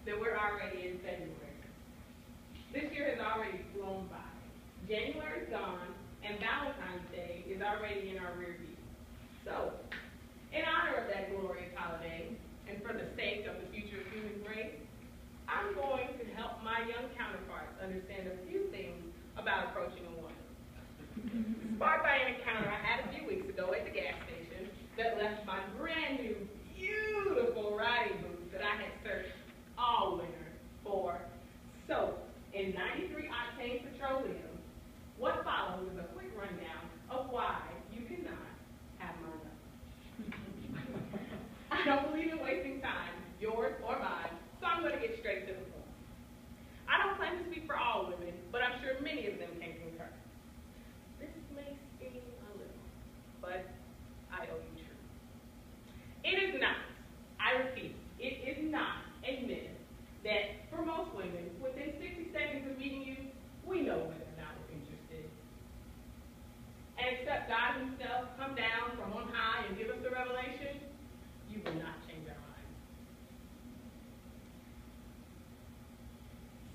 that we're already in February. This year has already flown by. January's gone, and Valentine's Day is already in our rear view. So, in honor of that glorious holiday, and for the sake of the future of human race, I'm going to help my young counterparts understand a few things about approaching a woman. Sparked by an encounter I had a few weeks ago at the gas station that left my brand new, beautiful riding boots that I had searched all winter for soap in 93 octane petroleum. What follows is a quick rundown of why you cannot have my number. I don't believe in wasting time, yours or mine, so I'm going to get straight to the point. I don't claim to speak for all women, but I'm sure many of them can concur. This may sting a little, but I owe you truth. It is not, I repeat, it is not a myth that for most women, within 60 seconds of meeting you, we know whether or not we're interested. And except God himself come down from on high and give us the revelation, you will not change our minds.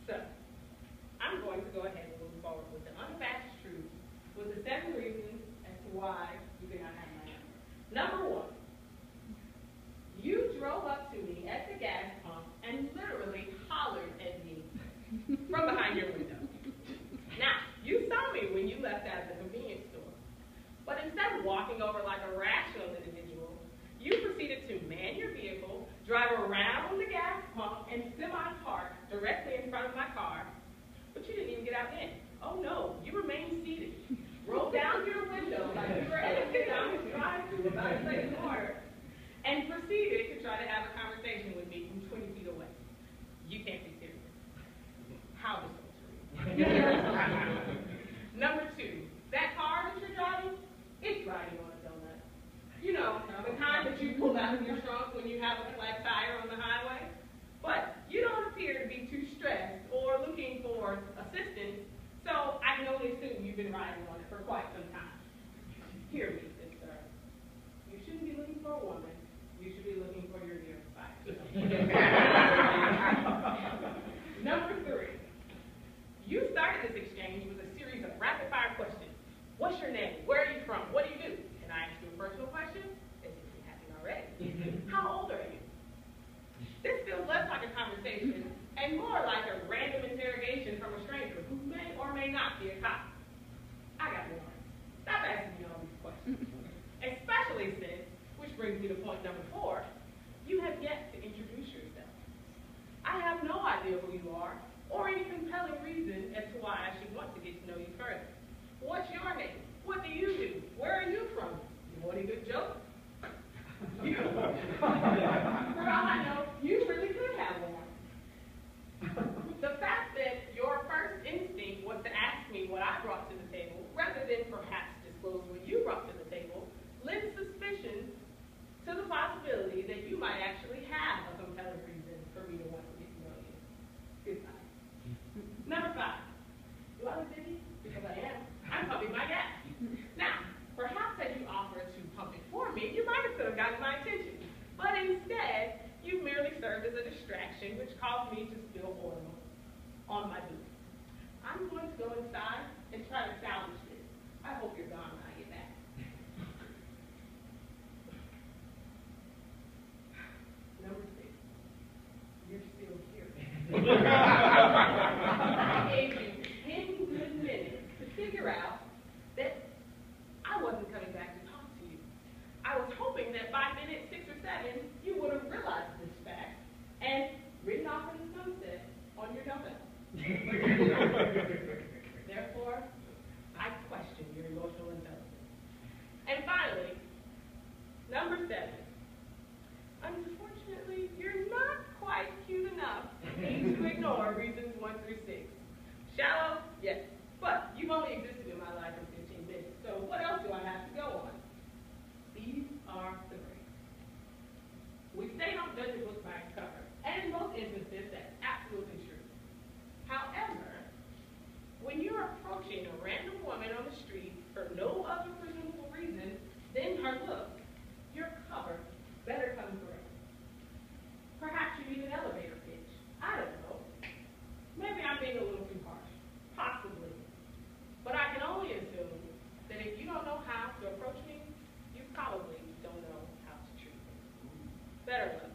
So, I'm going to go ahead and move forward with the unabashed truth with the 7 reasons as to why you cannot have my number. Number 1, you drove up to me at the gas pump and literally hollered at me from behind your window. Now, you saw me when you left out of the convenience store, but instead of walking over like a rational individual, you proceeded to man your vehicle, drive around the gas pump, and semi-park directly in front of my car, but you didn't even get out in. Oh no, you remained seated. Rolled down your window like you were at a McDonald's drive-thru about to place an order, and proceeded to try to have a conversation with me from 20 feet away. You can't be serious. How desultory. Number 2, that car that you're driving, it's riding on a donut. You know, the kind that you pull out of your trunk when you have a flat tire on the highway. But you don't appear to be too stressed or looking for assistance, so I can only assume you've been riding on it for quite some time. Hear me, sister. You shouldn't be looking for a woman. You should be looking for your dear spice. Number 3. You started this exchange with a series of rapid-fire questions. What's your name? Where are you from? What do you do? Can I ask you a personal question? As if you haven't already. How old are you? This feels less like a conversation and more like a random interrogation from a stranger who may or may not be a cop. I got warned. Stop asking me all these questions. Especially since, which brings me to point number 4, you have yet to introduce yourself. I have no idea who you are or any compelling reason as to why I should want to get to know you further. What's your name? What do you do? Where are you from? You want a good joke? For all I know, you really could have one. The fact that your first instinct was to ask me what I brought to the table, rather than perhaps disclose what you brought to the table, lends suspicion to the possibility that you might actually have a compelling reason for me to want to get to know you. Goodbye. Number 5. Do I look busy? Because I am. I'm pumping my gas. Now, perhaps as you offered to pump it for me, you might have still gotten my attention. But instead, you merely served as a distraction, which caused me to spill oil on my boot. I'm going to go inside and try to salvage this. I hope you're gone when I get back. Number 6. You're still here. I gave you 10 good minutes to figure out that I wasn't coming back to talk to you. I was hoping that by minute 6 or 7, you would have realized this fact and ridden off in the sunset on your dumbbell. Therefore, I question your emotional intelligence. probably don't know how to treat it. Better